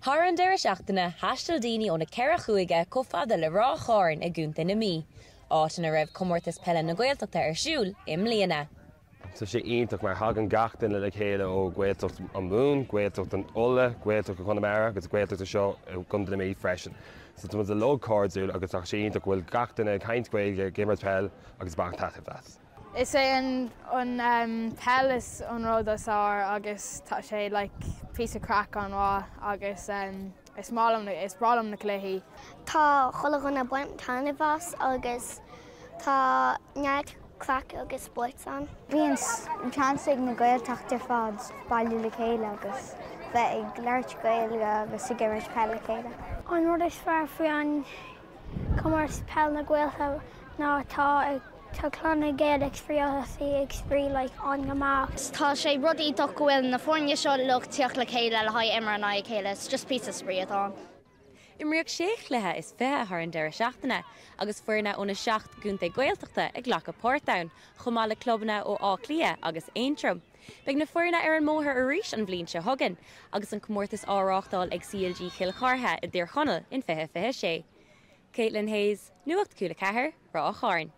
Thar an deireadh Thaisteal daoine óna ceithre chuaige chomh fada le Ráth Chairn a gúnta na mí. Áit na raibh Comórtas Peile na Gaeltachta ar siúl iomlán. So sé ionach mar hagan gachtain le chéile ó Gaeltacht an mún, Gaeltacht an ulla, Gaeltacht an Connemara, agus Gaeltacht seo gunda na mí freisin. So tu a log cardú agus ach sé ionach bhfuil gachtain ag haint gaeilge Comórtas Peile agus bach taithh. Is é an Peile is an ródas agus tá sé like piece of crack an rá agus is bralam na cléthaí. Tá chulagan na buint tanivas agus tá neart crack agus sports an. Bhíon transaigh na Gaeltachta fád bailú le chéile agus bheith ag leirt gaeilge agus i Comórtas Peile chéile. An rud is fearr faoi an Comórtas Peile na Gaeltachta ná tá Clár na gaeilge fríochaí ag sprí le an gomach. Tá sé rudaí do go bhfuil na fórne seo luchttíoch le chéile le haid imar na chéile, it's just piece of sprí atá. Imríoch seachtaine is feithe thar an deireadh agus fuairna óna seacht gúnta Gaeltachta ag ghlacha Pórtáin, chomá le clubbanna ó Clár agus Aintrum. Beag na fuairna ar an móthar arís an bhliain se thugan, agus an chomórtas áráchtáil ag gaeilge Clár i dtír chonal in fiche sé. Caitlin Hayes, Nuacht Cula4, Ráth Chairn.